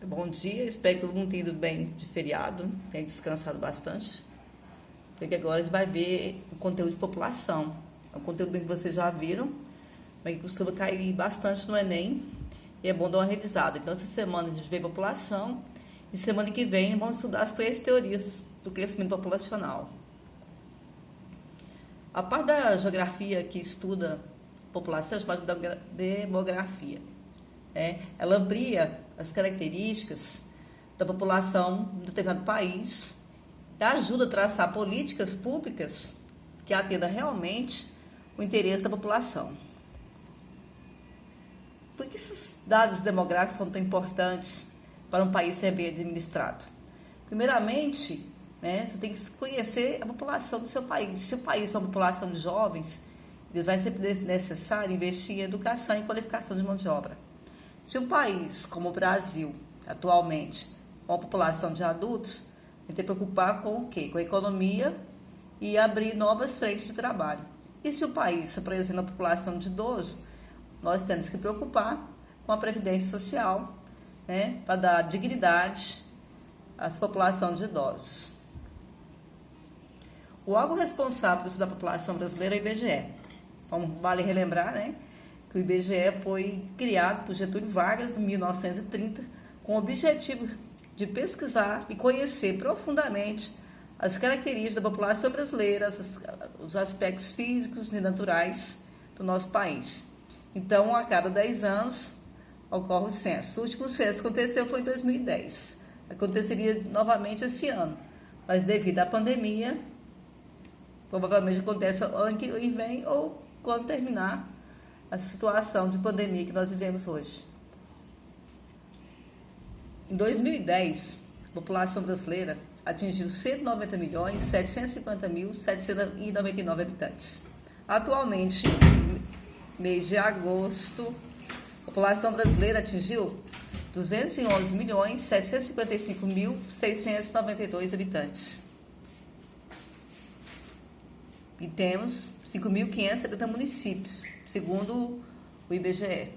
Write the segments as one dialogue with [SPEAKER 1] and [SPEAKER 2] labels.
[SPEAKER 1] Bom dia, espero que todo mundo tenha ido bem de feriado, tenha descansado bastante, porque agora a gente vai ver o conteúdo de população. É um conteúdo que vocês já viram, mas que costuma cair bastante no Enem, e é bom dar uma revisada. Então, essa semana a gente vê população, e semana que vem vamos estudar as 3 teorias do crescimento populacional. A parte da geografia que estuda população, a gente fala da demografia. Ela amplia as características da população de um determinado país e ajuda a traçar políticas públicas que atendam realmente o interesse da população. Por que esses dados demográficos são tão importantes para um país ser bem administrado? Primeiramente, você tem que conhecer a população do seu país. Se o país é uma população de jovens, vai ser necessário investir em educação e qualificação de mão de obra. Se um país como o Brasil, atualmente, com a população de adultos, tem que se preocupar com o quê? Com a economia e abrir novas frentes de trabalho. E se o país apresenta uma população de idosos, nós temos que preocupar com a previdência social, para dar dignidade à população de idosos. O órgão responsável por estudar a população brasileira é o IBGE. Vale relembrar, que o IBGE foi criado por Getúlio Vargas em 1930 com o objetivo de pesquisar e conhecer profundamente as características da população brasileira, os aspectos físicos e naturais do nosso país. Então, a cada 10 anos, ocorre o censo. O último censo que aconteceu foi em 2010. Aconteceria novamente esse ano, mas devido à pandemia, provavelmente acontece ano que vem ou quando terminar a situação de pandemia que nós vivemos hoje. Em 2010, a população brasileira atingiu 190.750.799 habitantes. Atualmente, mês de agosto, a população brasileira atingiu 211.755.692 habitantes. E temos 5.570 municípios, segundo o IBGE.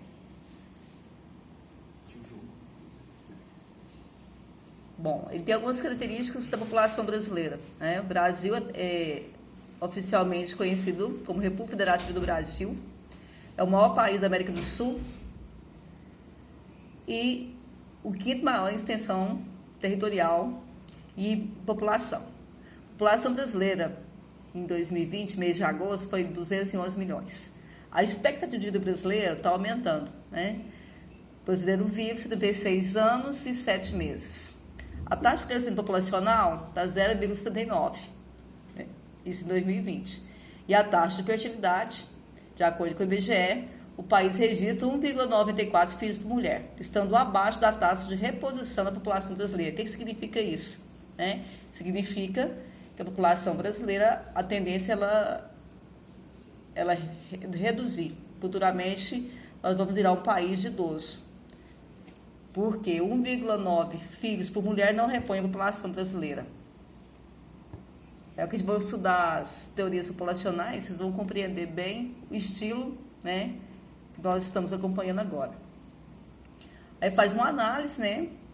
[SPEAKER 1] Bom, ele tem algumas características da população brasileira. O Brasil é oficialmente conhecido como República Federativa do Brasil, é o maior país da América do Sul e o 5º maior em extensão territorial e população. A população brasileira, em 2020, mês de agosto, foi 211 milhões. A expectativa de vida brasileira está aumentando. O brasileiro vive 76 anos e 7 meses. A taxa de crescimento populacional está 0,79, isso em 2020. E a taxa de fertilidade, de acordo com o IBGE, o país registra 1,94 filhos por mulher, estando abaixo da taxa de reposição da população brasileira. O que significa isso? Significa que a população brasileira, a tendência ela reduzir. Futuramente, nós vamos virar um país de idoso. Porque 1,9 filhos por mulher não repõe a população brasileira. É o que a gente vai estudar as teorias populacionais, vocês vão compreender bem o estilo, que nós estamos acompanhando agora. Aí faz uma análise,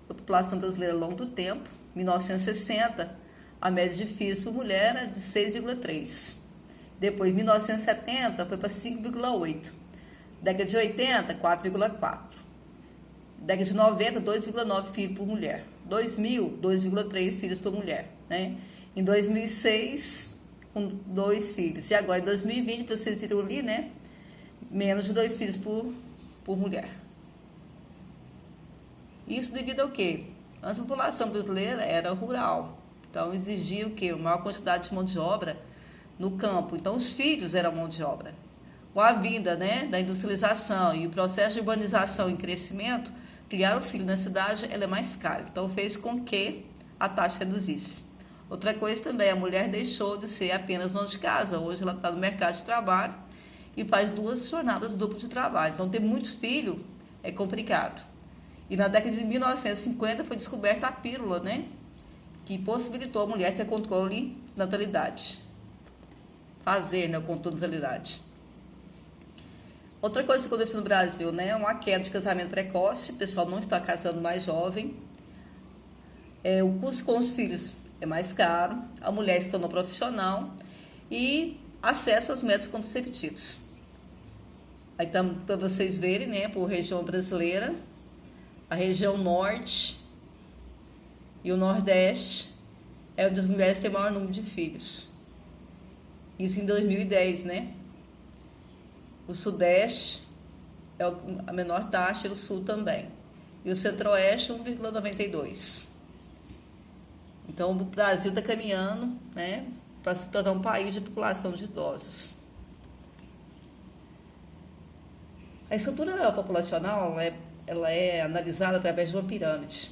[SPEAKER 1] da população brasileira ao longo do tempo. 1960, a média de filhos por mulher era de 6,3. Depois, em 1970, foi para 5,8. Década de 80, 4,4. Década de 90, 2,9 filhos por mulher. 2000, 2,3 filhos por mulher. Em 2006, com 2 filhos. E agora, em 2020, vocês viram ali, menos de 2 filhos por mulher. Isso devido ao quê? A população brasileira era rural. Então, exigia o quê? Uma maior quantidade de mão de obra no campo. Então, os filhos eram mão de obra. Com a vinda da industrialização e o processo de urbanização em crescimento, criar o filho na cidade é mais caro. Então, fez com que a taxa reduzisse. Outra coisa também, a mulher deixou de ser apenas dona de casa. Hoje ela está no mercado de trabalho e faz 2 jornadas duplas de trabalho. Então, ter muitos filhos é complicado. E na década de 1950 foi descoberta a pílula, que possibilitou a mulher ter controle da natalidade. Fazer, o controle da natalidade. Outra coisa que aconteceu no Brasil, né? Uma queda de casamento precoce, o pessoal não está casando mais jovem. O custo com os filhos é mais caro, a mulher se tornou profissional e acesso aos métodos contraceptivos. Aí então, para vocês verem, né, por região brasileira, a região norte e o nordeste é onde as mulheres têm o maior número de filhos. Isso em 2010, né? O sudeste é a menor taxa e o sul também. E o centro-oeste, 1,92. Então, o Brasil está caminhando, né, para se tornar um país de população de idosos. A estrutura populacional ela é analisada através de uma pirâmide.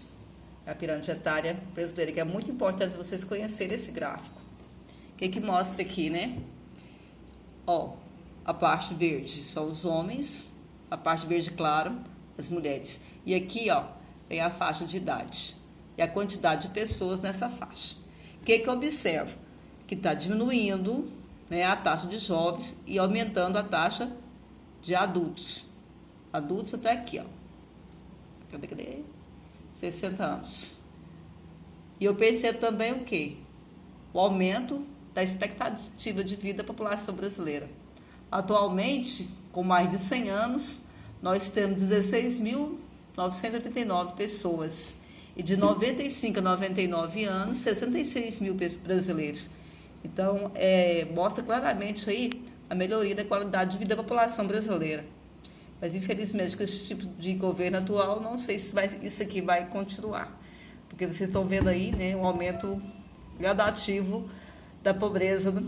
[SPEAKER 1] A pirâmide etária brasileira, que é muito importante vocês conhecerem esse gráfico. O que mostra aqui, né? Ó, a parte verde são os homens, a parte verde claro, as mulheres. E aqui, ó, vem a faixa de idade e a quantidade de pessoas nessa faixa. O que eu observo? Que está diminuindo, né, a taxa de jovens e aumentando a taxa de adultos. Adultos até aqui, ó. Cadê? 60 anos. E eu percebo também o quê? O aumento da expectativa de vida da população brasileira. Atualmente, com mais de 100 anos, nós temos 16.989 pessoas. E de 95 a 99 anos, 66 mil brasileiros. Então, mostra claramente aí a melhoria da qualidade de vida da população brasileira. Mas, infelizmente, com esse tipo de governo atual, não sei se isso aqui vai continuar. Porque vocês estão vendo aí, né, um aumento gradativo da pobreza da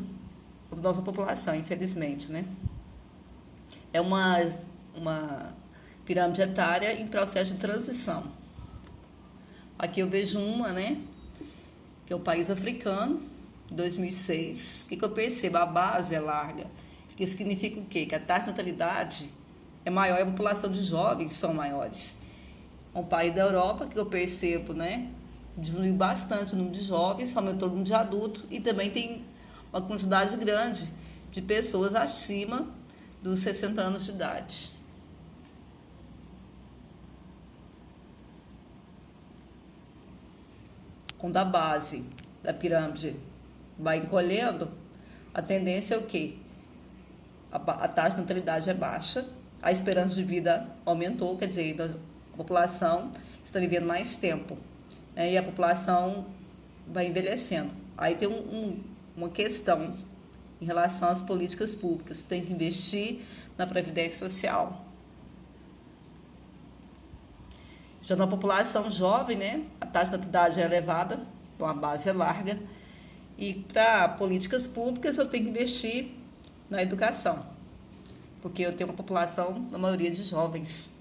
[SPEAKER 1] nossa população, infelizmente, né? É uma pirâmide etária em processo de transição. Aqui eu vejo uma, né, que é o país africano, 2006. O que eu percebo? A base é larga. Que significa o quê? Que a taxa de natalidade é maior e a população de jovens são maiores. Um país da Europa, que eu percebo, né, diminuiu bastante o número de jovens, aumentou o número de adultos e também tem uma quantidade grande de pessoas acima dos 60 anos de idade. Quando a base da pirâmide vai encolhendo, a tendência é o quê? A taxa de natalidade é baixa, a esperança de vida aumentou, quer dizer, a população está vivendo mais tempo, né, e a população vai envelhecendo. Aí tem uma questão em relação às políticas públicas, tem que investir na previdência social. Já na população jovem, né, a taxa de natalidade é elevada, então a base é larga, e para políticas públicas eu tenho que investir na educação, porque eu tenho uma população, na maioria, de jovens.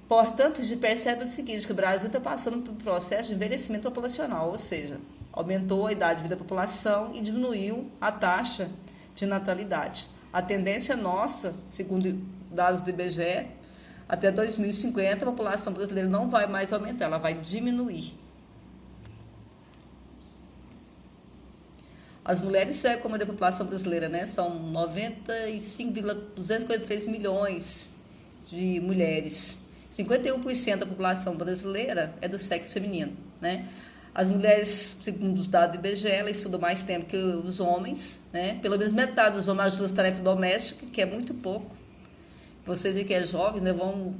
[SPEAKER 1] Portanto, a gente percebe o seguinte, que o Brasil está passando por um processo de envelhecimento populacional, ou seja, aumentou a idade de vida da população e diminuiu a taxa de natalidade. A tendência nossa, segundo dados do IBGE, até 2050 a população brasileira não vai mais aumentar, ela vai diminuir. As mulheres como da população brasileira, né, são 95,243 milhões de mulheres. 51% da população brasileira é do sexo feminino, né? As mulheres, segundo os dados do IBGE, elas estudam mais tempo que os homens, né? Pelo menos metade dos homens ajudam as tarefas domésticas, que é muito pouco. Vocês aí que é jovens, né, vão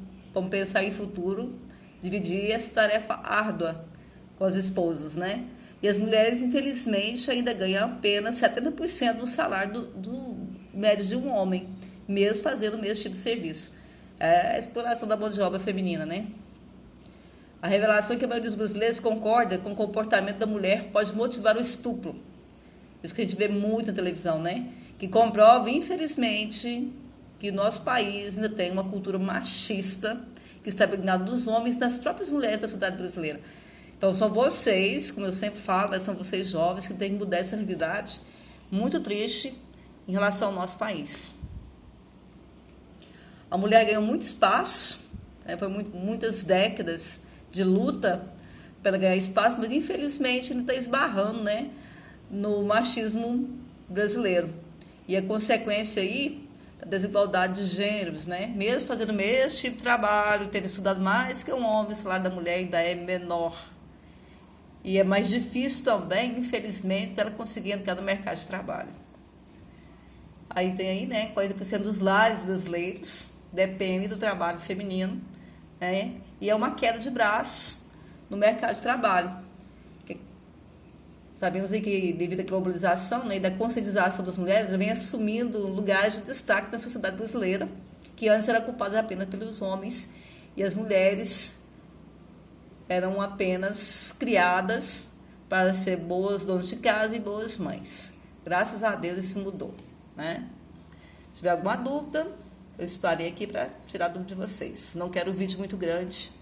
[SPEAKER 1] pensar em futuro, dividir essa tarefa árdua com as esposas, né? E as mulheres, infelizmente, ainda ganham apenas 70% do salário do médio de um homem, mesmo fazendo o mesmo tipo de serviço. É a exploração da mão de obra feminina, né? A revelação é que a maioria dos brasileiros concorda com o comportamento da mulher pode motivar o estupro. Isso que a gente vê muito na televisão, né? Que comprova, infelizmente, que o nosso país ainda tem uma cultura machista que está impregnada dos homens e das próprias mulheres da sociedade brasileira. Então, são vocês, como eu sempre falo, né, são vocês jovens que têm que mudar essa realidade muito triste em relação ao nosso país. A mulher ganhou muito espaço, né, foi muitas décadas de luta para ganhar espaço, mas infelizmente ainda está esbarrando, né, no machismo brasileiro. E a consequência aí desigualdade de gêneros, né? Mesmo fazendo o mesmo tipo de trabalho, tendo estudado mais que um homem, o salário da mulher ainda é menor. E é mais difícil também, infelizmente, ela conseguir entrar no mercado de trabalho. Aí tem aí, né, 40% dos lares brasileiros dependem do trabalho feminino, né? E é uma queda de braço no mercado de trabalho. Sabemos aí que, devido à globalização, né, e da conscientização das mulheres, ela vem assumindo lugares de destaque na sociedade brasileira, que antes era ocupada apenas pelos homens, e as mulheres eram apenas criadas para ser boas donas de casa e boas mães. Graças a Deus isso mudou, né? Se tiver alguma dúvida, eu estarei aqui para tirar a dúvida de vocês. Não quero um vídeo muito grande,